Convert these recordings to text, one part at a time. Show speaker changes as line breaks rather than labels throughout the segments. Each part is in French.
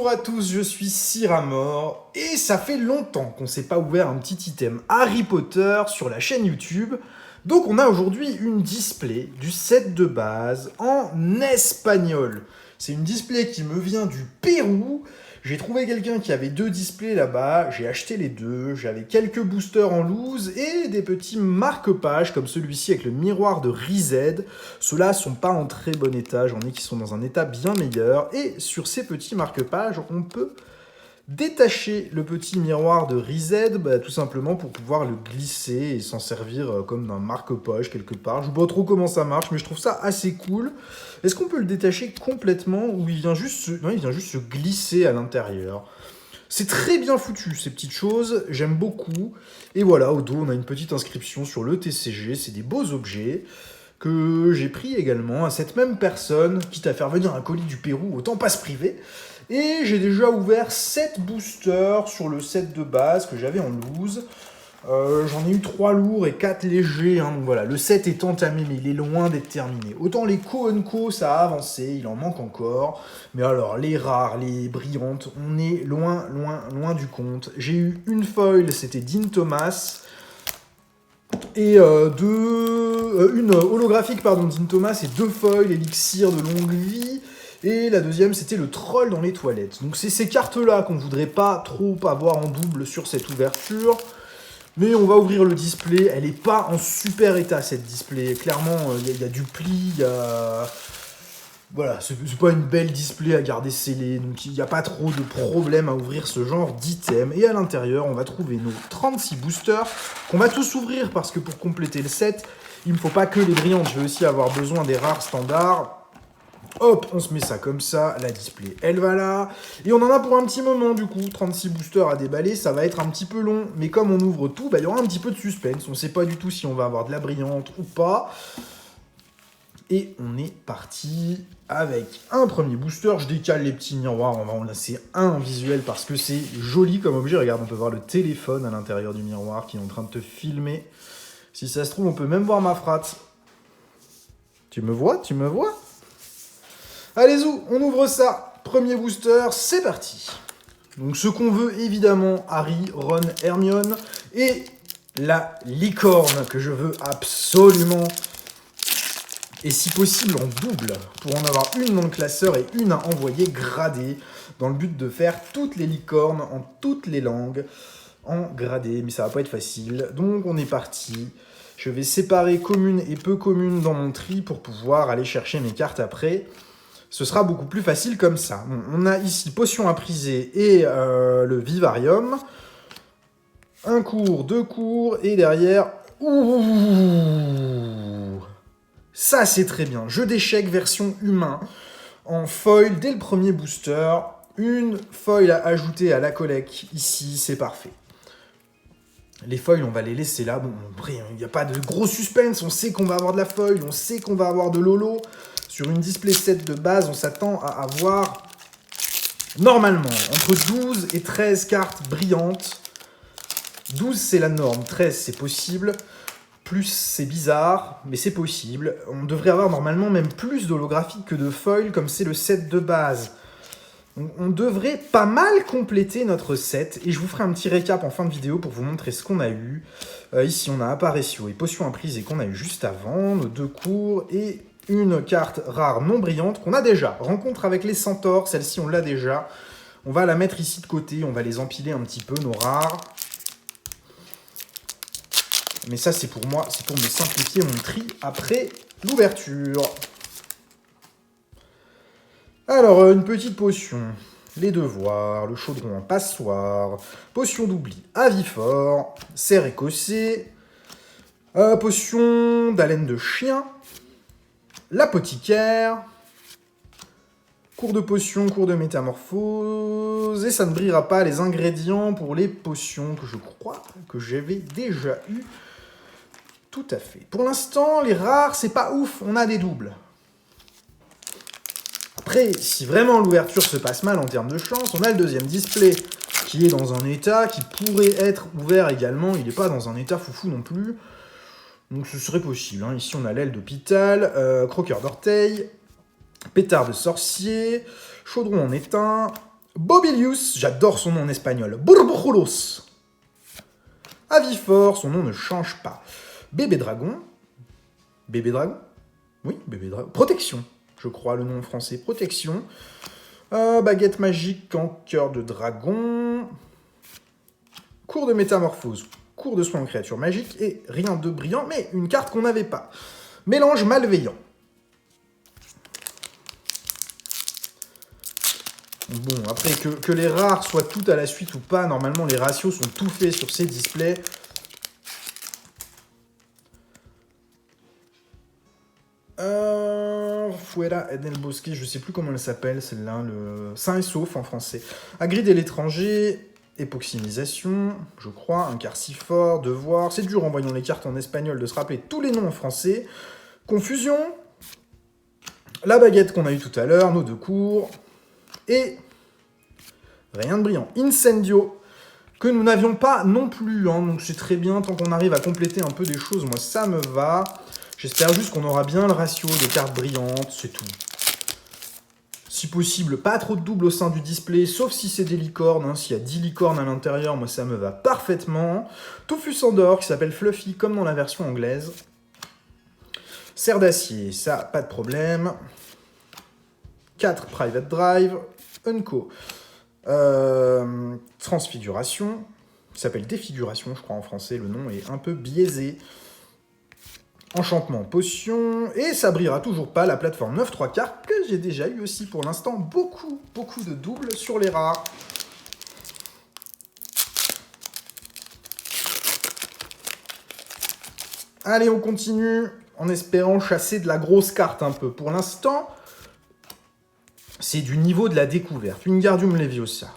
Bonjour à tous, je suis Cyramor et ça fait longtemps qu'on s'est pas ouvert un petit item Harry Potter sur la chaîne YouTube. Donc on a aujourd'hui une display du set de base en espagnol. C'est une display qui me vient du Pérou. J'ai trouvé quelqu'un qui avait 2 displays là-bas, j'ai acheté les 2, j'avais quelques boosters en loose et des petits marque-pages comme celui-ci avec le miroir de Rized. Ceux-là sont pas en très bon état, j'en ai qui sont dans un état bien meilleur. Et sur ces petits marque-pages, on peut détacher le petit miroir de Rized, tout simplement pour pouvoir le glisser et s'en servir comme d'un marque-page quelque part. Je ne sais pas trop comment ça marche, mais je trouve ça assez cool. Est-ce qu'on peut le détacher complètement ou il vient juste non, il vient juste se glisser à l'intérieur? C'est très bien foutu, ces petites choses, j'aime beaucoup. Et voilà, au dos, on a une petite inscription sur le TCG, c'est des beaux objets que j'ai pris également à cette même personne, quitte à faire venir un colis du Pérou, autant pas se priver. Et j'ai déjà ouvert 7 boosters sur le set de base que j'avais en loose. J'en ai eu 3 lourds et 4 légers, hein, donc voilà, le set est entamé mais il est loin d'être terminé. Autant les Co, ça a avancé, il en manque encore, mais alors les rares, les brillantes, on est loin, loin, loin du compte. J'ai eu une foil, c'était Dean Thomas, et une holographique, pardon, Dean Thomas, et 2 foils, élixir de longue vie. Et la deuxième, c'était le troll dans les toilettes. Donc c'est ces cartes-là qu'on voudrait pas trop avoir en double sur cette ouverture. Mais on va ouvrir le display. Elle est pas en super état, cette display. Clairement, il y a du pli, il y a... Voilà, c'est pas une belle display à garder scellée, donc il n'y a pas trop de problème à ouvrir ce genre d'item. Et à l'intérieur, on va trouver nos 36 boosters, qu'on va tous ouvrir, parce que pour compléter le set, il ne me faut pas que les brillantes, je vais aussi avoir besoin des rares standards. Hop, on se met ça comme ça, la display, elle va là. Et on en a pour un petit moment, du coup, 36 boosters à déballer, ça va être un petit peu long. Mais comme on ouvre tout, il y aura un petit peu de suspense. On ne sait pas du tout si on va avoir de la brillante ou pas. Et on est parti avec un premier booster. Je décale les petits miroirs, on va en laisser un visuel parce que c'est joli comme objet. Regarde, on peut voir le téléphone à l'intérieur du miroir qui est en train de te filmer. Si ça se trouve, on peut même voir ma fratte. Tu me vois? Tu me vois? Allez, on ouvre ça. Premier booster, c'est parti. Donc ce qu'on veut, évidemment, Harry, Ron, Hermione. Et la licorne que je veux absolument. Et si possible en double, pour en avoir une dans le classeur et une à envoyer gradée, dans le but de faire toutes les licornes en toutes les langues en gradé, mais ça va pas être facile. Donc on est parti. Je vais séparer communes et peu communes dans mon tri pour pouvoir aller chercher mes cartes après. Ce sera beaucoup plus facile comme ça. Bon, on a ici potion à priser et le vivarium. Un cours, 2 cours, et derrière... Ouh, ça, c'est très bien. Jeu d'échecs version humain, en foil dès le premier booster. Une foil à ajouter à la collecte, ici, c'est parfait. Les foils, on va les laisser là. Bon, il n'y a pas de gros suspense. On sait qu'on va avoir de la foil, on sait qu'on va avoir de l'holo. Sur une display set de base, on s'attend à avoir, normalement, entre 12 et 13 cartes brillantes. 12, c'est la norme. 13, c'est possible. Plus, c'est bizarre, mais c'est possible. On devrait avoir normalement même plus d'holographiques que de foils, comme c'est le set de base. On devrait pas mal compléter notre set, et je vous ferai un petit récap en fin de vidéo pour vous montrer ce qu'on a eu. Ici, on a Apparatio et Potion à priser qu'on a eu juste avant, nos 2 cours, et une carte rare non brillante qu'on a déjà. Rencontre avec les centaures, celle-ci on l'a déjà. On va la mettre ici de côté, on va les empiler un petit peu, nos rares. Mais ça, c'est pour moi, c'est pour me simplifier mon tri après l'ouverture. Alors, une petite potion, les devoirs, le chaudron en passoire, potion d'oubli à vie fort, cerf écossais, potion d'haleine de chien, l'apothicaire, cours de potion, cours de métamorphose, et ça ne brillera pas les ingrédients pour les potions que je crois que j'avais déjà eu. Tout à fait. Pour l'instant, les rares, c'est pas ouf, on a des doubles. Après, si vraiment l'ouverture se passe mal en termes de chance, on a le deuxième display qui est dans un état qui pourrait être ouvert également. Il n'est pas dans un état foufou non plus. Donc ce serait possible. Hein. Ici, on a l'aile d'hôpital, croqueur d'orteil, pétard de sorcier, chaudron en étain, Bobilius, j'adore son nom en espagnol. Burbujulos. Avifort, son nom ne change pas. Bébé dragon. Bébé dragon? Oui, bébé dragon. Protection, je crois, le nom français. Protection. Baguette magique en cœur de dragon. Cours de métamorphose. Cours de soin en créature magique. Et rien de brillant, mais une carte qu'on n'avait pas. Mélange malveillant. Bon, après, que les rares soient toutes à la suite ou pas, normalement, les ratios sont tout faits sur ces displays. Fuera del Bosque, je sais plus comment elle s'appelle, celle-là, le sain et sauf en français. Agride l'étranger, époximisation, je crois, un quart si fort, devoir. C'est dur en voyant les cartes en espagnol de se rappeler tous les noms en français. Confusion. La baguette qu'on a eue tout à l'heure, nos deux cours. Et rien de brillant. Incendio, que nous n'avions pas non plus, hein, donc c'est très bien, tant qu'on arrive à compléter un peu des choses, moi ça me va. J'espère juste qu'on aura bien le ratio des cartes brillantes, c'est tout. Si possible, pas trop de double au sein du display, sauf si c'est des licornes, hein. S'il y a 10 licornes à l'intérieur, moi ça me va parfaitement. Tofu Sandor, qui s'appelle Fluffy, comme dans la version anglaise. Serre d'acier, ça, pas de problème. 4 Private Drive. Unco. Transfiguration, qui s'appelle Défiguration, je crois en français, le nom est un peu biaisé. Enchantement, potion, et ça brillera toujours pas la plateforme 9-3 cartes, que j'ai déjà eu aussi pour l'instant beaucoup de doubles sur les rares. Allez, on continue, en espérant chasser de la grosse carte un peu. Pour l'instant, c'est du niveau de la découverte. Wingardium Leviosa.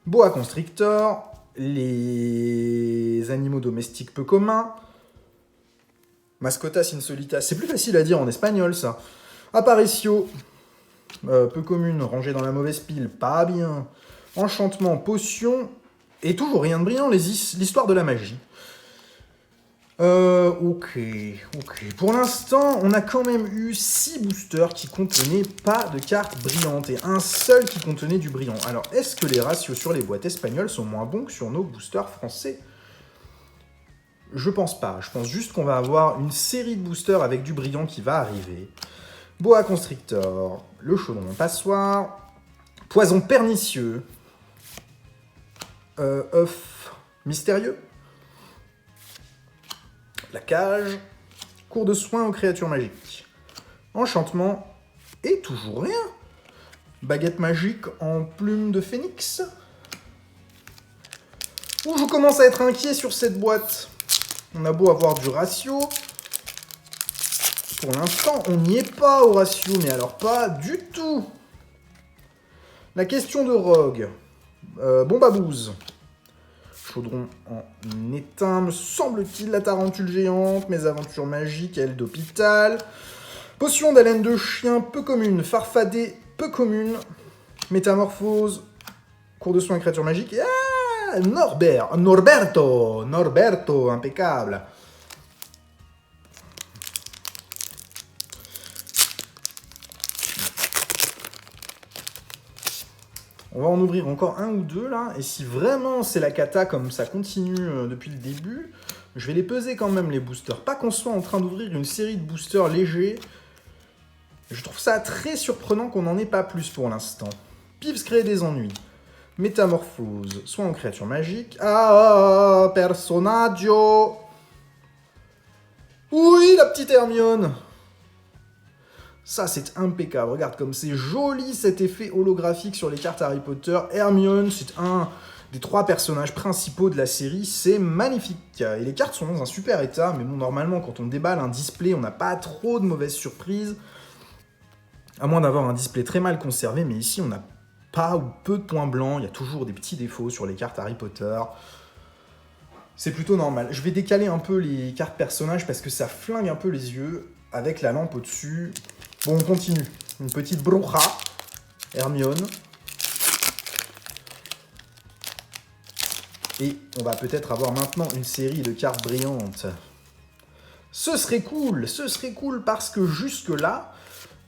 Boa Constrictor. Les animaux domestiques peu communs. Mascotas insolitas. C'est plus facile à dire en espagnol, ça. Aparicio. Peu commune, rangée dans la mauvaise pile. Pas bien. Enchantement, potion. Et toujours rien de brillant, l'histoire de la magie. Ok. Pour l'instant, on a quand même eu 6 boosters qui contenaient pas de cartes brillantes et un seul qui contenait du brillant. Alors, est-ce que les ratios sur les boîtes espagnoles sont moins bons que sur nos boosters français? Je pense pas. Je pense juste qu'on va avoir une série de boosters avec du brillant qui va arriver. Boa Constrictor, le chaudron passoire, poison pernicieux, œuf mystérieux, la cage, cours de soin aux créatures magiques, enchantement, et toujours rien. Baguette magique en plume de phénix. Ouh, je commence à être inquiet sur cette boîte. On a beau avoir du ratio. Pour l'instant, on n'y est pas au ratio, mais alors pas du tout. La question de Rogue. Bombe à bouse. Chaudron en étain, me semble-t-il, la tarentule géante, mes aventures magiques, aile d'hôpital. Potion d'haleine de chien, peu commune. Farfadet, peu commune. Métamorphose, cours de soin créature magique. Ah, Norberto, impeccable. On va en ouvrir encore un ou deux, là. Et si vraiment c'est la cata, comme ça continue depuis le début, je vais les peser quand même, les boosters. Pas qu'on soit en train d'ouvrir une série de boosters légers. Je trouve ça très surprenant qu'on n'en ait pas plus pour l'instant. Pives crée des ennuis. Métamorphose, soit en créature magique. Ah, personaggio. Oui, la petite Hermione. Ça, c'est impeccable. Regarde comme c'est joli cet effet holographique sur les cartes Harry Potter. Hermione, c'est un des 3 personnages principaux de la série. C'est magnifique. Et les cartes sont dans un super état. Mais bon, normalement, quand on déballe un display, on n'a pas trop de mauvaises surprises. À moins d'avoir un display très mal conservé. Mais ici, on n'a pas ou peu de points blancs. Il y a toujours des petits défauts sur les cartes Harry Potter. C'est plutôt normal. Je vais décaler un peu les cartes personnages parce que ça flingue un peu les yeux avec la lampe au-dessus. Bon, on continue. Une petite Bruja, Hermione. Et on va peut-être avoir maintenant une série de cartes brillantes. Ce serait cool parce que jusque-là,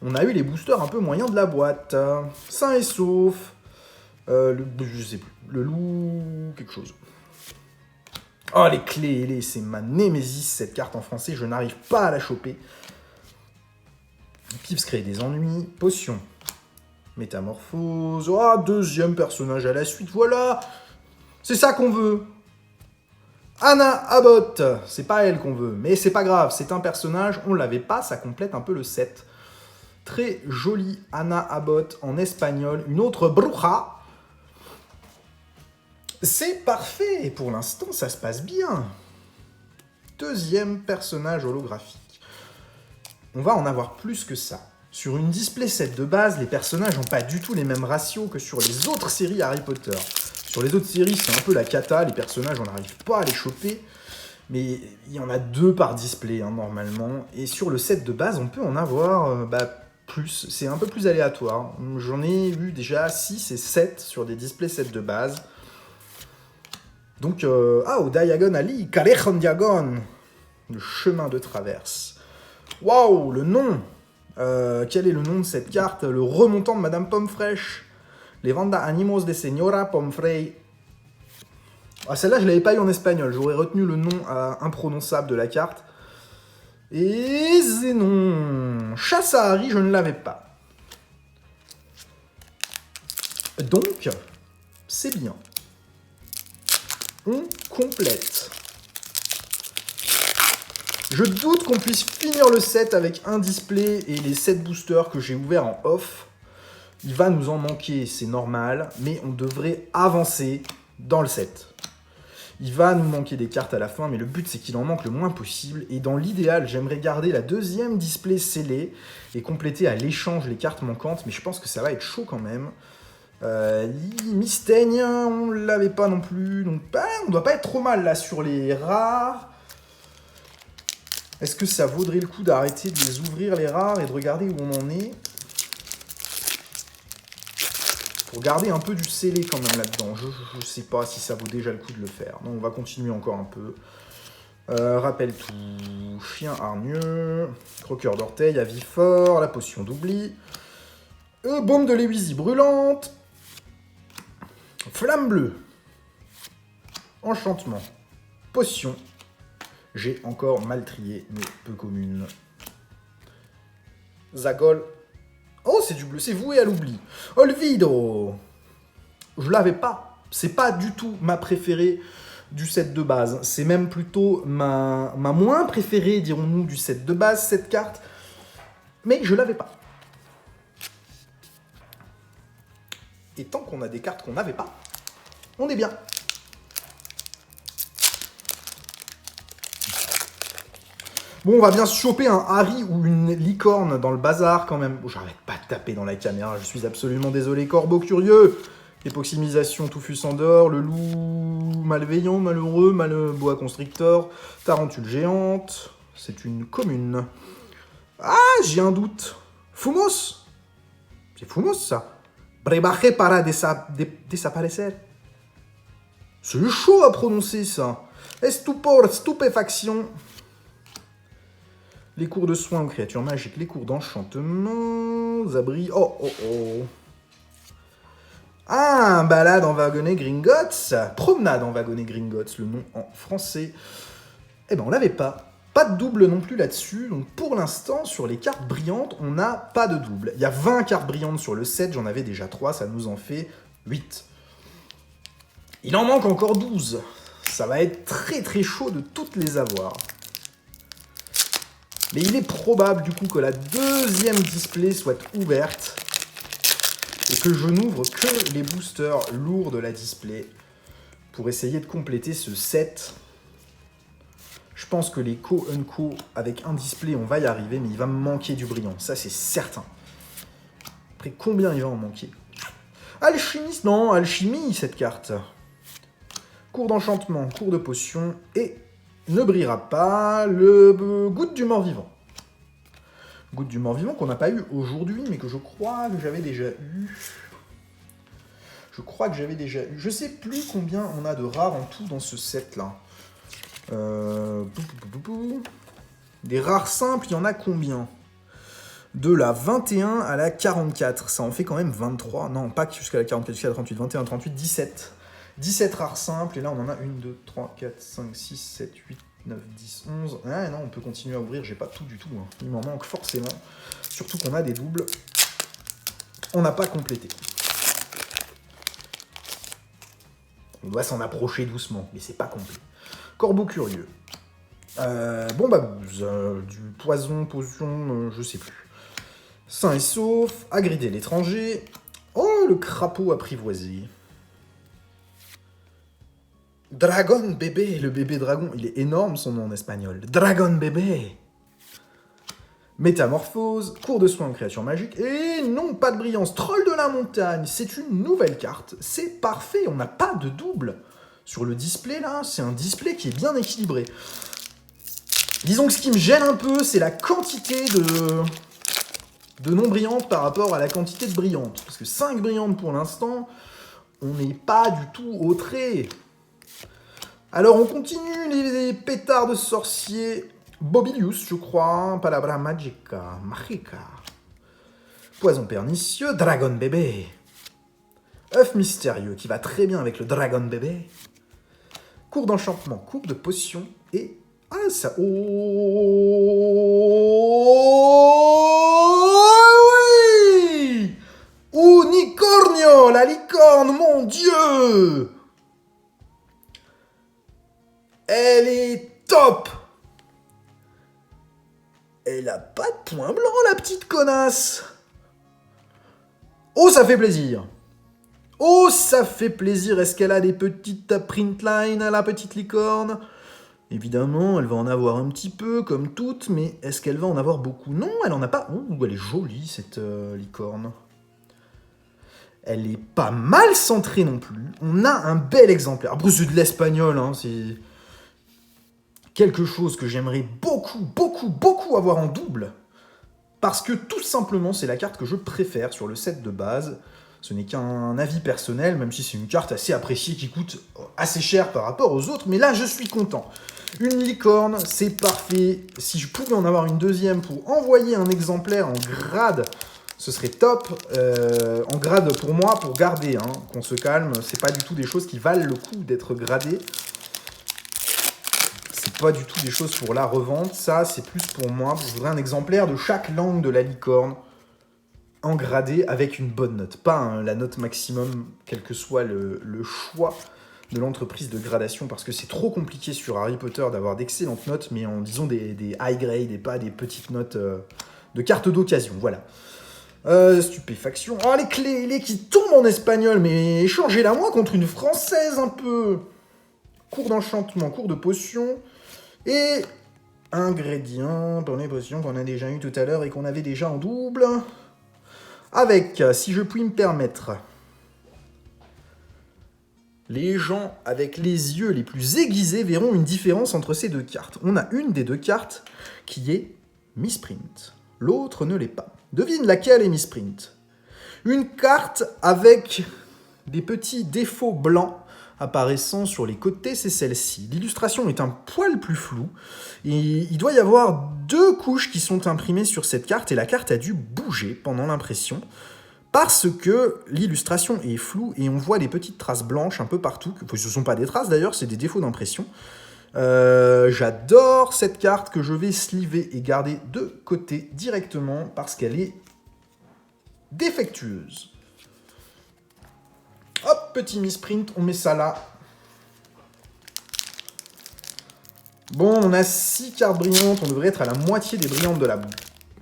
on a eu les boosters un peu moyens de la boîte. Sain et sauf, Je sais plus. Le loup... quelque chose. Oh, les clés, c'est ma némésis, cette carte en français. Je n'arrive pas à la choper. Pips crée des ennuis. Potion. Métamorphose. Oh, deuxième personnage à la suite, voilà. C'est ça qu'on veut. Anna Abbott. C'est pas elle qu'on veut, mais c'est pas grave. C'est un personnage, on l'avait pas, ça complète un peu le set. Très jolie Anna Abbott en espagnol. Une autre bruja. C'est parfait. Et pour l'instant, ça se passe bien. Deuxième personnage holographique. On va en avoir plus que ça. Sur une display set de base, les personnages n'ont pas du tout les mêmes ratios que sur les autres séries Harry Potter. Sur les autres séries, c'est un peu la cata, les personnages, on n'arrive pas à les choper. Mais il y en a 2 par display, hein, normalement. Et sur le set de base, on peut en avoir plus. C'est un peu plus aléatoire. J'en ai eu déjà 6 et 7 sur des displays sets de base. Donc, au Diagon Alley, Callejon Diagon, le chemin de traverse. Waouh, le nom. Quel est le nom de cette carte? Le remontant de Madame Pomme Fraîche. Les Vanda Animos de Señora Pomme Frey. Ah, celle-là, je l'avais pas eu en espagnol. J'aurais retenu le nom imprononçable de la carte. Et Zénon. Chasse à Harry, je ne l'avais pas. Donc, c'est bien. On complète. Je doute qu'on puisse finir le set avec un display et les 7 boosters que j'ai ouverts en off. Il va nous en manquer, c'est normal, mais on devrait avancer dans le set. Il va nous manquer des cartes à la fin, mais le but c'est qu'il en manque le moins possible. Et dans l'idéal, j'aimerais garder la deuxième display scellée et compléter à l'échange les cartes manquantes, mais je pense que ça va être chaud quand même. Mystaigne, on l'avait pas non plus, donc on doit pas être trop mal là sur les rares. Est-ce que ça vaudrait le coup d'arrêter de les ouvrir les rares et de regarder où on en est? Pour garder un peu du scellé quand même là-dedans. Je sais pas si ça vaut déjà le coup de le faire. Non, on va continuer encore un peu. Rappel tout. Chien hargneux. Croqueur d'orteil, avis fort. La potion d'oubli. Baume de Léwizy brûlante. Flamme bleue. Enchantement. Potion. J'ai encore mal trié, mais peu commune. Zagol. Oh, c'est du bleu, c'est voué à l'oubli. Olvido. Je l'avais pas. C'est pas du tout ma préférée du set de base. C'est même plutôt ma moins préférée, dirons-nous, du set de base, cette carte. Mais je l'avais pas. Et tant qu'on a des cartes qu'on n'avait pas, on est bien. Bon, on va bien se choper un Harry ou une licorne dans le bazar quand même. Oh, j'arrête pas de taper dans la caméra, je suis absolument désolé. Corbeau curieux. Époximisation, Touffus en dehors. Le loup malveillant, malheureux, boa constrictor. Tarentule géante. C'est une commune. Ah, j'ai un doute. Fumos. C'est Fumos, ça. Brebaje para desaparecer. C'est chaud à prononcer, ça. Estupor, stupéfaction. Les cours de soins aux créatures magiques, les cours d'enchantement, abris... Oh. Ah, balade en wagonnet Gringotts. Promenade en wagonnet Gringotts, le nom en français. Eh ben, on l'avait pas. Pas de double non plus là-dessus. Donc, pour l'instant, sur les cartes brillantes, on n'a pas de double. Il y a 20 cartes brillantes sur le set. J'en avais déjà 3. Ça nous en fait 8. Il en manque encore 12. Ça va être très très chaud de toutes les avoir. Mais il est probable du coup que la deuxième display soit ouverte et que je n'ouvre que les boosters lourds de la display pour essayer de compléter ce set. Je pense que les co-unco avec un display, on va y arriver, mais il va me manquer du brillant, ça c'est certain. Après, combien il va en manquer? Alchimiste, non, alchimie cette carte. Cours d'enchantement, cours de potion et... ne brillera pas le goutte du mort-vivant. Goutte du mort-vivant qu'on n'a pas eu aujourd'hui, mais que je crois que j'avais déjà eu. Je sais plus combien on a de rares en tout dans ce set-là. Des rares simples, il y en a combien? De la 21 à la 44. Ça en fait quand même 23. Non, pas jusqu'à la 44, jusqu'à la 38. 21, 38, 17. 17 rares simples. Et là, on en a 1, 2, 3, 4, 5, 6, 7, 8, 9, 10, 11. Ah non, on peut continuer à ouvrir. J'ai pas tout du tout. Hein. Il m'en manque forcément. Surtout qu'on a des doubles. On n'a pas complété. On doit s'en approcher doucement, mais c'est pas complet. Corbeau curieux. Bombabouze. Du poison, potion, je sais plus. Sain et sauf, agrider l'étranger. Oh, le crapaud apprivoisé. Dragon bébé, le bébé dragon. Il est énorme son nom en espagnol. Dragon bébé. Métamorphose, cours de soins en créature magique. Et non, pas de brillance. Troll de la montagne, c'est une nouvelle carte. C'est parfait, on n'a pas de double. Sur le display, là, c'est un display qui est bien équilibré. Disons que ce qui me gêne un peu, c'est la quantité de non brillantes par rapport à la quantité de brillantes. Parce que 5 brillantes pour l'instant, on n'est pas du tout au trait. Alors on continue les pétards de sorciers. Bobilius, je crois. Palabra magica. Magica. Poison pernicieux. Dragon bébé. œuf mystérieux qui va très bien avec le Dragon bébé. Cours d'enchantement, cours de potion et... Ah, ça... Oh oui! Unicornio, la licorne, mon Dieu! Elle est top! Elle a pas de point blanc, la petite connasse! Oh, ça fait plaisir! Oh, ça fait plaisir! Est-ce qu'elle a des petites printlines à la petite licorne? Évidemment, elle va en avoir un petit peu, comme toutes, mais est-ce qu'elle va en avoir beaucoup? Non, elle en a pas. Oh, elle est jolie, cette licorne. Elle est pas mal centrée non plus. On a un bel exemplaire. Après, c'est de l'espagnol, hein, c'est quelque chose que j'aimerais beaucoup avoir en double. Parce que, tout simplement, c'est la carte que je préfère sur le set de base. Ce n'est qu'un avis personnel, même si c'est une carte assez appréciée qui coûte assez cher par rapport aux autres. Mais là, je suis content. Une licorne, c'est parfait. Si je pouvais en avoir une deuxième pour envoyer un exemplaire en grade, ce serait top. En grade pour moi, pour garder, hein, qu'on se calme. C'est pas du tout des choses qui valent le coup d'être gradées. C'est pas du tout des choses pour la revente. Ça, c'est plus pour moi. Je voudrais un exemplaire de chaque langue de la licorne en gradé avec une bonne note. Pas la note maximum, quel que soit le choix de l'entreprise de gradation, parce que c'est trop compliqué sur Harry Potter d'avoir d'excellentes notes, mais en disons des high grade et pas des petites notes de carte d'occasion, voilà. Stupéfaction. Oh, les clés qui tombent en espagnol, mais échangez-la moi contre une française un peu. Cours d'enchantement, cours de potion, et ingrédients pour les potions qu'on a déjà eu tout à l'heure et qu'on avait déjà en double. Avec, si je puis me permettre, les gens avec les yeux les plus aiguisés verront une différence entre ces deux cartes. On a une des deux cartes qui est Misprint. L'autre ne l'est pas. Devine laquelle est Misprint. Une carte avec des petits défauts blancs apparaissant sur les côtés, c'est celle-ci. L'illustration est un poil plus floue, et il doit y avoir 2 couches qui sont imprimées sur cette carte, et la carte a dû bouger pendant l'impression, parce que l'illustration est floue, et on voit des petites traces blanches un peu partout. Ce ne sont pas des traces d'ailleurs, c'est des défauts d'impression. J'adore cette carte que je vais sliver et garder de côté directement, parce qu'elle est défectueuse. Hop, petit misprint, on met ça là. Bon, on a 6 cartes brillantes, on devrait être à la moitié des brillantes de la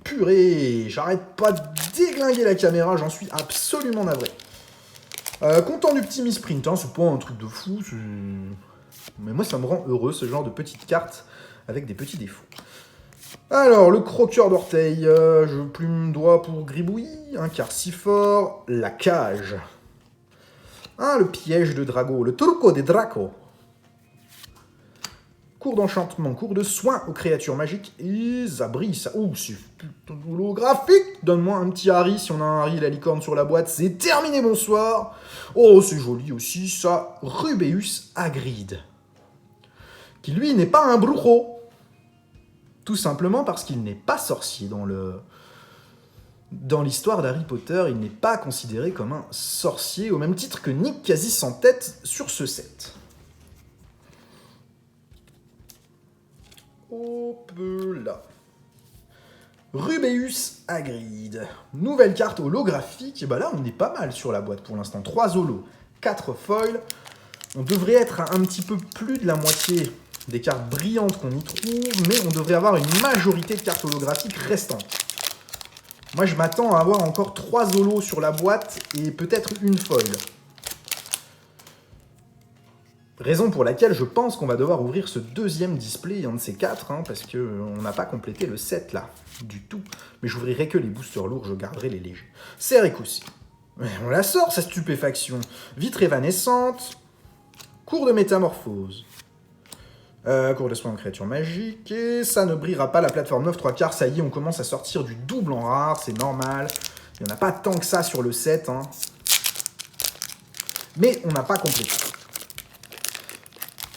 purée. J'arrête pas de déglinguer la caméra, j'en suis absolument navré. Content du petit misprint, hein, c'est pas un truc de fou, mais moi ça me rend heureux, ce genre de petites cartes avec des petits défauts. Alors, le croqueur d'orteil, je plume doigt pour gribouillis, un carcifort, la cage. Ah, le piège de Drago, le truco de Draco. Cours d'enchantement, cours de soins aux créatures magiques. Et Zabri, ça... Ouh, c'est putain holographique. Donne-moi un petit Harry, si on a un Harry, la licorne sur la boîte. C'est terminé, bonsoir. Oh, c'est joli aussi, ça. Rubeus Hagrid. Qui, lui, n'est pas un brujo. Tout simplement parce qu'il n'est pas sorcier dans le Dans l'histoire d'Harry Potter, il n'est pas considéré comme un sorcier, au même titre que Nick quasi sans tête sur ce set. Hop là. Rubeus Hagrid. Nouvelle carte holographique. Et bah là, on est pas mal sur la boîte pour l'instant. 3 holos, 4 foils. On devrait être à un petit peu plus de la moitié des cartes brillantes qu'on y trouve, mais on devrait avoir une majorité de cartes holographiques restantes. Moi, je m'attends à avoir encore 3 holos sur la boîte et peut-être une foil. Raison pour laquelle je pense qu'on va devoir ouvrir ce deuxième display, un de ces 4, hein, parce qu'on n'a pas complété le set là, du tout. Mais j'ouvrirai que les boosters lourds, je garderai les légers. Serikoussi. On la sort, sa stupéfaction. Vitre évanescente. Cours de métamorphose. Cours de soin en créature magique. Et ça ne brillera pas la plateforme 9 3/4. Ça y est, on commence à sortir du double en rare, c'est normal. Il n'y en a pas tant que ça sur le set. Hein. Mais on n'a pas complété.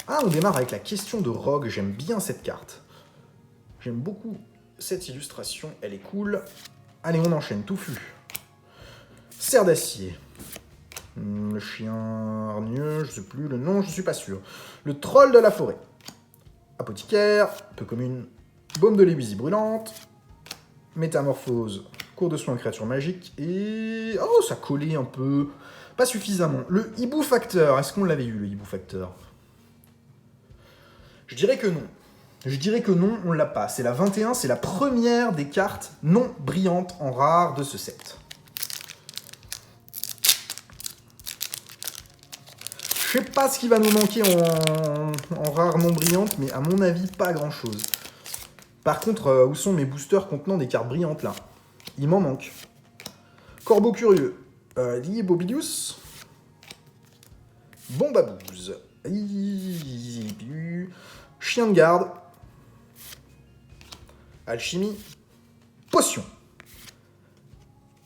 Ah, on démarre avec la question de Rogue. J'aime bien cette carte. J'aime beaucoup cette illustration. Elle est cool. Allez, on enchaîne. Touffu. Serre d'acier. Le chien hargneux, je sais plus le nom, je suis pas sûr. Le troll de la forêt. Apothicaire, peu commune. Baume de l'ébusie brûlante. Métamorphose. Cours de soin en créature magique. Et... oh, ça collait un peu. Pas suffisamment. Le hibou facteur. Est-ce qu'on l'avait eu, le hibou facteur? Je dirais que non. Je dirais que non, on l'a pas. C'est la 21, c'est la première des cartes non brillantes en rare de ce set. Je sais pas ce qui va nous manquer en rare non brillante, mais à mon avis, pas grand-chose. Par contre, où sont mes boosters contenant des cartes brillantes, là? Il m'en manque. Corbeau curieux. Bobilius. Bombabouze. Chien de garde. Alchimie. Potion.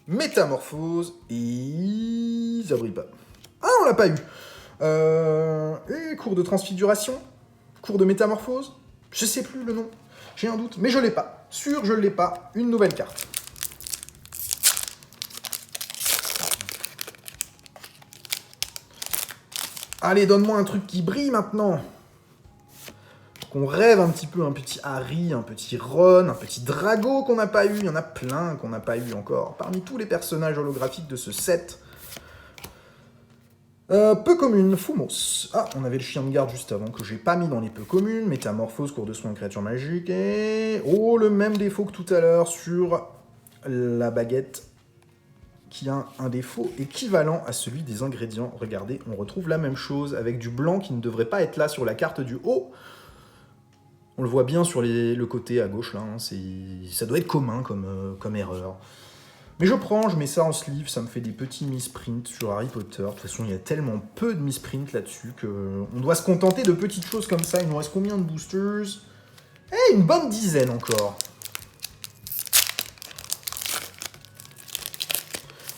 Métamorphose. Et... ça brille pas. Ah, on l'a pas eu. Et cours de transfiguration. Cours de métamorphose. Je sais plus le nom. J'ai un doute, mais je l'ai pas. Sûr, je l'ai pas. Une nouvelle carte. Allez, donne-moi un truc qui brille maintenant. Qu'on rêve un petit peu, un petit Harry, un petit Ron, un petit Drago qu'on n'a pas eu. Il y en a plein qu'on n'a pas eu encore. Parmi tous les personnages holographiques de ce set. Peu commune, Fumos. Ah, on avait le chien de garde juste avant que j'ai pas mis dans les peu communes. Métamorphose, cours de soin en créature magique. Et... oh, le même défaut que tout à l'heure sur la baguette. Qui a un défaut équivalent à celui des ingrédients. Regardez, on retrouve la même chose avec du blanc qui ne devrait pas être là sur la carte du haut. On le voit bien sur le côté à gauche, là. Hein, ça doit être commun comme erreur. Mais je prends, je mets ça en sleeve, ça me fait des petits misprints sur Harry Potter. De toute façon, il y a tellement peu de misprints là-dessus qu'on doit se contenter de petites choses comme ça. Il nous reste combien de boosters? Eh, une bonne dizaine encore.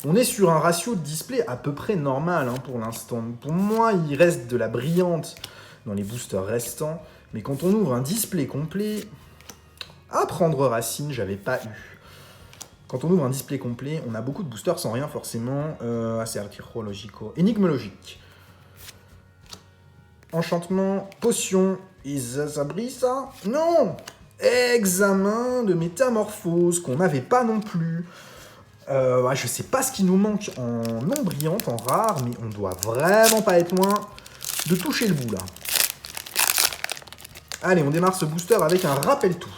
On est sur un ratio de display à peu près normal hein, pour l'instant. Pour moi, il reste de la brillante dans les boosters restants. Mais quand on ouvre un display complet... à prendre racine, j'avais pas eu. Quand on ouvre un display complet, on a beaucoup de boosters sans rien forcément. Acertijo logico. Énigme logique. Enchantement, potion. Et ça brille ça? Non! Examen de métamorphose qu'on n'avait pas non plus. Je sais pas ce qui nous manque en non brillante, en rare, mais on doit vraiment pas être loin de toucher le bout là. Allez, on démarre ce booster avec un rappel tout.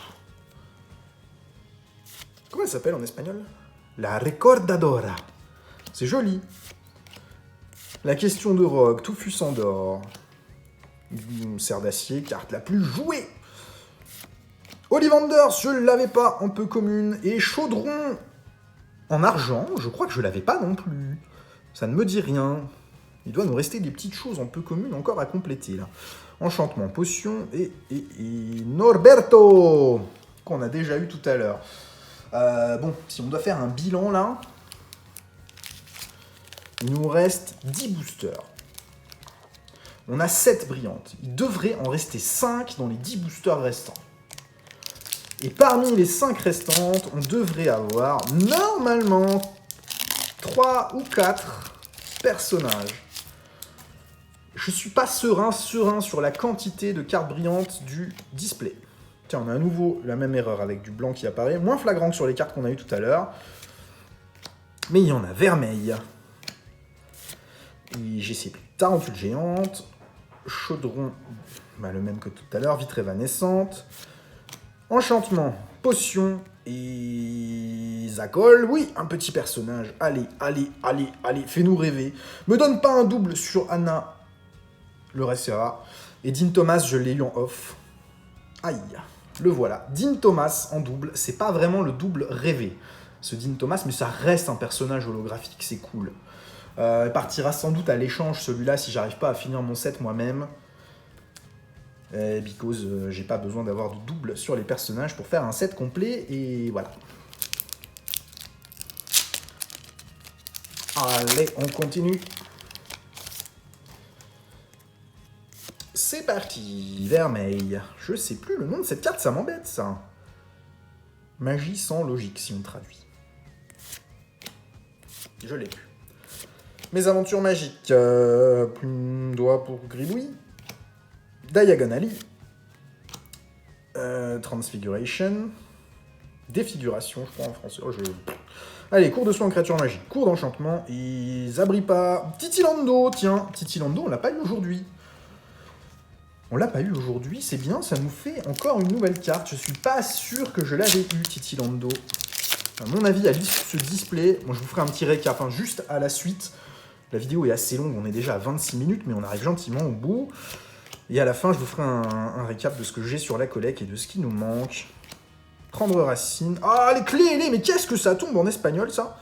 Comment elle s'appelle en espagnol? La Recordadora. C'est joli. La question de Rogue, Touffu s'endort. Serre d'acier, carte la plus jouée. Ollivanders, je l'avais pas en peu commune. Et Chaudron en argent, je crois que je l'avais pas non plus. Ça ne me dit rien. Il doit nous rester des petites choses en peu commune encore à compléter là. Enchantement, potion et Norberto qu'on a déjà eu tout à l'heure. Bon, si on doit faire un bilan là, il nous reste 10 boosters. On a 7 brillantes. Il devrait en rester 5 dans les 10 boosters restants. Et parmi les 5 restantes, on devrait avoir normalement 3 ou 4 personnages. Je suis pas serein sur la quantité de cartes brillantes du display. Tiens, on a à nouveau la même erreur avec du blanc qui apparaît. Moins flagrant que sur les cartes qu'on a eues tout à l'heure. Mais il y en a vermeil. IGC, tarentule géante. Chaudron, le même que tout à l'heure. Vitre évanescente. Enchantement, potion et Zakol. Oui, un petit personnage. Allez, fais-nous rêver. Me donne pas un double sur Anna. Le reste sera. Et Dean Thomas, je l'ai eu en off. Aïe, le voilà. Dean Thomas en double, c'est pas vraiment le double rêvé, ce Dean Thomas, mais ça reste un personnage holographique, c'est cool. Il partira sans doute à l'échange, celui-là, si j'arrive pas à finir mon set moi-même. Because j'ai pas besoin d'avoir de double sur les personnages pour faire un set complet, et voilà. Allez, on continue. C'est parti, vermeil. Je sais plus le nom de cette carte, ça m'embête, ça. Magie sans logique, si on traduit. Je l'ai plus. Mes aventures magiques. Plume doigt pour Gribouille. Diagonally. Transfiguration. Défiguration, je crois en français. Oh, Allez, cours de soin en créature magique. Cours d'enchantement. Et Zabripa. Titilando, tiens. Titilando, on l'a pas eu aujourd'hui. On l'a pas eu aujourd'hui, c'est bien, ça nous fait encore une nouvelle carte. Je suis pas sûr que je l'avais eu, Titilando. À mon avis, elle est sur ce display. Bon, je vous ferai un petit récap, hein, juste à la suite. La vidéo est assez longue, on est déjà à 26 minutes, mais on arrive gentiment au bout. Et à la fin, je vous ferai un récap de ce que j'ai sur la collecte et de ce qui nous manque. Prendre racine. Ah, les clés, mais qu'est-ce que ça tombe en espagnol, ça?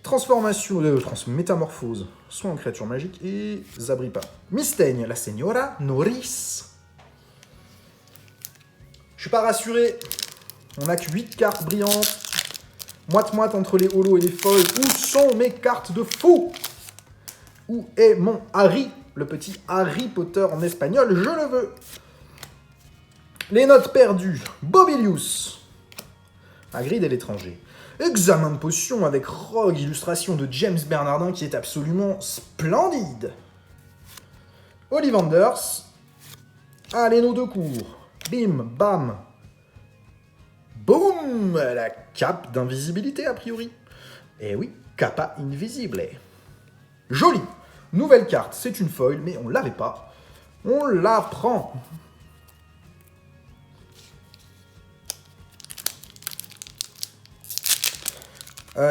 Transformation, métamorphose, soin en créature magique et Zabripa. Mystaigne, la Señora Norris. Je suis pas rassuré. On a que 8 cartes brillantes. Moite-moite entre les holos et les foils. Où sont mes cartes de fou? Où est mon Harry? Le petit Harry Potter en espagnol, je le veux. Les notes perdues. Bobilius. La grille de l'étranger. Examen de potion avec Rogue, illustration de James Bernardin qui est absolument splendide. Ollivanders. Allez, nos deux cours. Bim, bam. Boum. La cape d'invisibilité, a priori. Eh oui, Capa Invisible. Joli. Nouvelle carte, c'est une foil, mais on l'avait pas. On la prend.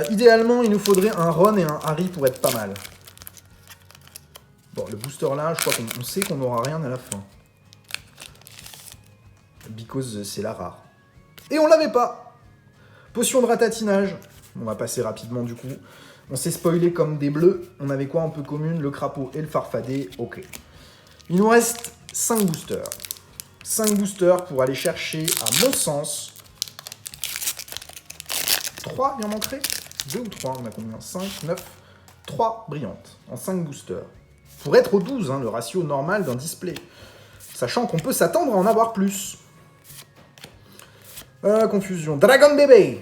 Idéalement, il nous faudrait un Ron et un Harry pour être pas mal. Bon, le booster là, je crois qu'on sait qu'on n'aura rien à la fin. Because c'est la rare. Et on l'avait pas. Potion de ratatinage. On va passer rapidement du coup. On s'est spoilé comme des bleus. On avait quoi un peu commune? Le crapaud et le farfadet. Ok. Il nous reste 5 boosters. 5 boosters pour aller chercher, à mon sens... 3, il en manquerait 2 ou 3, on a combien? 5, 9, 3 brillantes en 5 boosters. Pour être au 12, hein, le ratio normal d'un display. Sachant qu'on peut s'attendre à en avoir plus. Confusion. Dragon Bébé.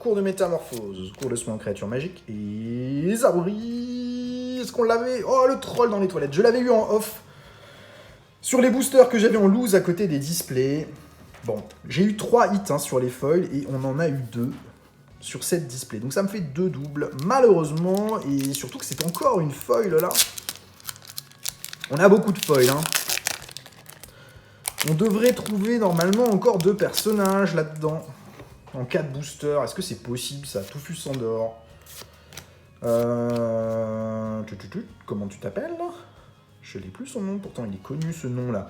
Cours de métamorphose. Cours de soin en créature magique. Et Zabri. Est-ce qu'on l'avait? Oh, le troll dans les toilettes. Je l'avais eu en off. Sur les boosters que j'avais en loose à côté des displays. Bon, j'ai eu 3 hits hein, sur les foils et on en a eu 2 sur cette display. Donc ça me fait 2 doubles, malheureusement, et surtout que c'est encore une foil là. On a beaucoup de foils. Hein. On devrait trouver normalement encore 2 personnages là-dedans. En 4 boosters, est-ce que c'est possible ça? Toufus Andor. Comment tu t'appelles? Je l'ai plus son nom, pourtant il est connu ce nom là.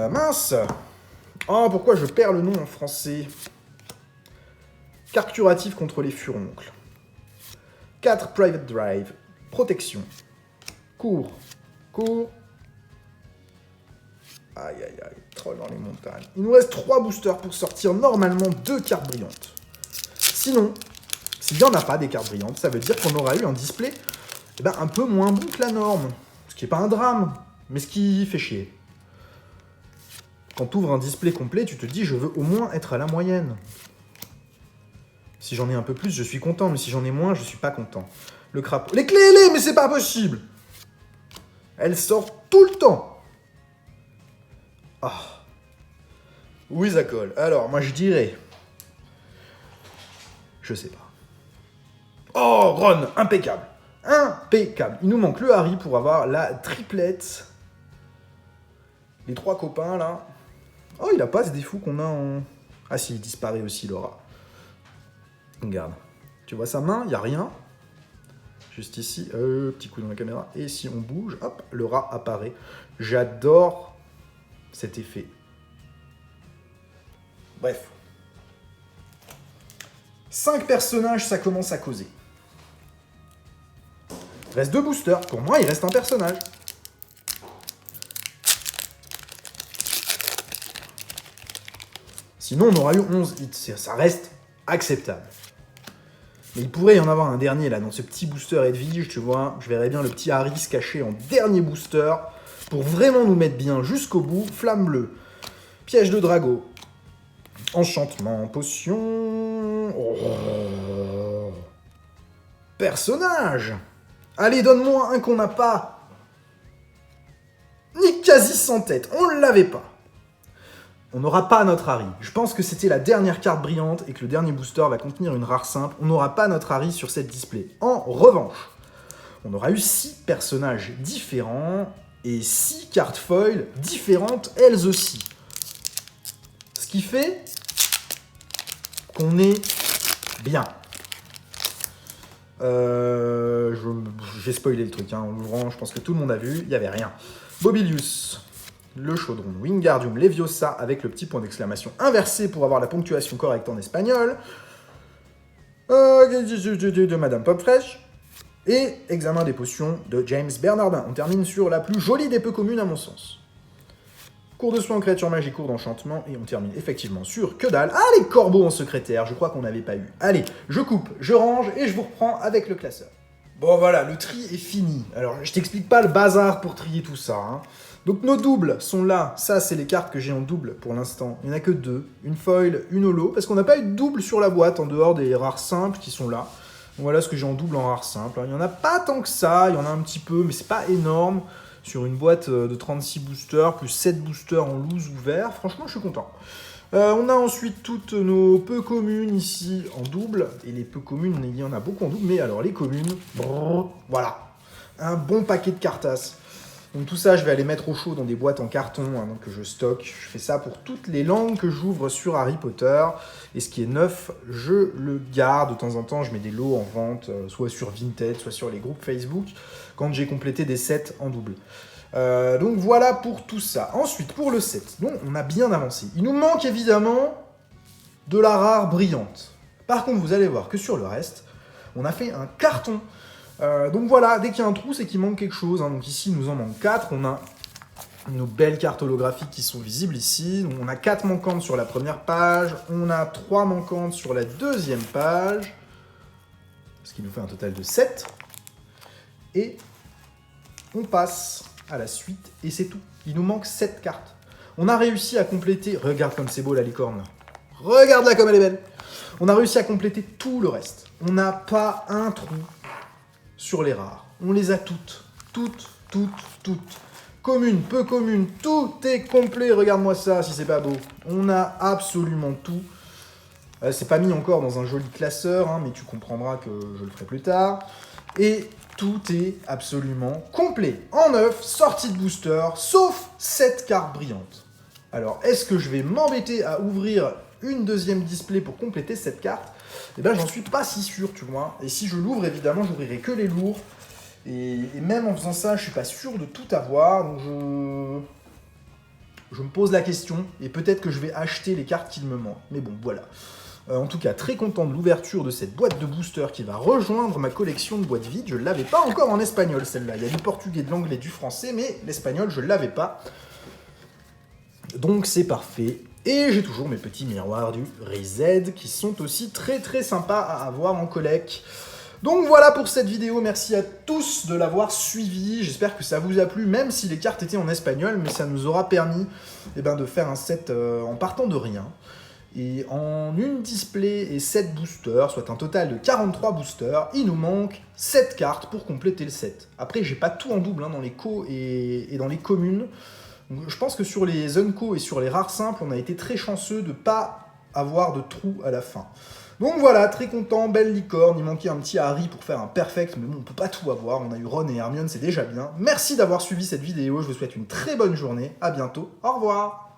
Mince! Oh, pourquoi je perds le nom en français? Carte curative contre les furoncles. 4 Private Drive. Protection. Cours. Cours. Aïe, aïe, aïe. Troll dans les montagnes. Il nous reste 3 boosters pour sortir normalement 2 cartes brillantes. Sinon, s'il n'y en a pas des cartes brillantes, ça veut dire qu'on aura eu un display un peu moins bon que la norme. Ce qui n'est pas un drame, mais ce qui fait chier. Quand tu ouvres un display complet, tu te dis, je veux au moins être à la moyenne. Si j'en ai un peu plus, je suis content, mais si j'en ai moins, je suis pas content. Le crapaud. Les clés, mais c'est pas possible! Elle sort tout le temps. Ah. Oui, ça colle. Alors, moi, je dirais... Je sais pas. Oh, Ron, impeccable. Impeccable. Il nous manque le Harry pour avoir la triplette. Les 3 copains, là. Oh, il a pas ce défaut qu'on a en... Ah si, il disparaît aussi, Laura. Regarde. Tu vois sa main, il n'y a rien. Juste ici, petit coup dans la caméra. Et si on bouge, hop, le rat apparaît. J'adore cet effet. Bref. 5 personnages, ça commence à causer. Il reste 2 boosters. Pour moi, il reste un personnage. Sinon, on aura eu 11 hits. Ça reste acceptable. Mais il pourrait y en avoir un dernier, là, dans ce petit booster Edwige, tu vois. Je verrais bien le petit Harry se cacher en dernier booster pour vraiment nous mettre bien jusqu'au bout. Flamme bleue, piège de drago, enchantement, potion... Oh. Personnage. Allez, donne-moi un qu'on n'a pas. Ni quasi sans tête, on ne l'avait pas. On n'aura pas notre Harry. Je pense que c'était la dernière carte brillante et que le dernier booster va contenir une rare simple. On n'aura pas notre Harry sur cette display. En revanche, on aura eu 6 personnages différents et 6 cartes foil différentes elles aussi. Ce qui fait qu'on est bien. J'ai spoilé le truc, hein, en l'ouvrant, je pense que tout le monde a vu, il n'y avait rien. Mobilius. Le chaudron, Wingardium Leviosa avec le petit point d'exclamation inversé pour avoir la ponctuation correcte en espagnol. De Madame Popfresh. Et examen des potions de James Bernardin. On termine sur la plus jolie des peu communes à mon sens. Cours de soins en créature magie, cours d'enchantement. Et on termine effectivement sur que dalle. Ah, les corbeaux en secrétaire, je crois qu'on n'avait pas eu. Allez, je coupe, je range et je vous reprends avec le classeur. Bon voilà, le tri est fini. Alors, je t'explique pas le bazar pour trier tout ça, hein. Donc nos doubles sont là, ça c'est les cartes que j'ai en double pour l'instant, il n'y en a que 2, une foil, une holo, parce qu'on n'a pas eu de double sur la boîte en dehors des rares simples qui sont là. Donc voilà ce que j'ai en double en rare simple, il n'y en a pas tant que ça, il y en a un petit peu, mais c'est pas énorme, sur une boîte de 36 boosters, plus 7 boosters en loose ouvert, franchement je suis content. On a ensuite toutes nos peu communes ici en double, et les peu communes, il y en a beaucoup en double, mais alors les communes, brrr, voilà, un bon paquet de cartasses. Donc tout ça, je vais aller mettre au chaud dans des boîtes en carton donc que je stocke. Je fais ça pour toutes les langues que j'ouvre sur Harry Potter. Et ce qui est neuf, je le garde. De temps en temps, je mets des lots en vente, soit sur Vinted, soit sur les groupes Facebook, quand j'ai complété des sets en double. Donc voilà pour tout ça. Ensuite, pour le set, donc on a bien avancé. Il nous manque évidemment de la rare brillante. Par contre, vous allez voir que sur le reste, on a fait un carton. Donc voilà, dès qu'il y a un trou, c'est qu'il manque quelque chose, hein. Donc ici, il nous en manque 4. On a nos belles cartes holographiques qui sont visibles ici. Donc on a 4 manquantes sur la première page. On a 3 manquantes sur la deuxième page. Ce qui nous fait un total de 7. Et on passe à la suite. Et c'est tout. Il nous manque 7 cartes. On a réussi à compléter... Regarde comme c'est beau la licorne. Regarde-la comme elle est belle. On a réussi à compléter tout le reste. On n'a pas un trou sur les rares. On les a toutes. Toutes. Communes, peu communes, tout est complet. Regarde-moi ça, si c'est pas beau. On a absolument tout. C'est pas mis encore dans un joli classeur, hein, mais tu comprendras que je le ferai plus tard. Et tout est absolument complet. En neuf, sortie de booster, sauf cette carte brillante. Alors, est-ce que je vais m'embêter à ouvrir une deuxième display pour compléter cette carte? Eh ben, j'en suis pas si sûr, tu vois. Et si je l'ouvre, évidemment, j'ouvrirai que les lourds. Et même en faisant ça, je suis pas sûr de tout avoir. Donc je me pose la question. Et peut-être que je vais acheter les cartes qu'il me manque. Mais bon, voilà. En tout cas, très content de l'ouverture de cette boîte de booster qui va rejoindre ma collection de boîtes vides. Je ne l'avais pas encore en espagnol, celle-là. Il y a du portugais, de l'anglais, du français, mais l'espagnol, je ne l'avais pas. Donc c'est parfait. Et j'ai toujours mes petits miroirs du Reset qui sont aussi très très sympas à avoir en collect. Donc voilà pour cette vidéo, merci à tous de l'avoir suivi, j'espère que ça vous a plu, même si les cartes étaient en espagnol, mais ça nous aura permis de faire un set en partant de rien. Et en une display et 7 boosters, soit un total de 43 boosters, il nous manque 7 cartes pour compléter le set. Après, j'ai pas tout en double dans les co et dans les communes. Donc, je pense que sur les unco et sur les rares simples, on a été très chanceux de ne pas avoir de trou à la fin. Donc voilà, très content, belle licorne, il manquait un petit Harry pour faire un perfect, mais bon, on peut pas tout avoir, on a eu Ron et Hermione, c'est déjà bien. Merci d'avoir suivi cette vidéo, je vous souhaite une très bonne journée, à bientôt, au revoir.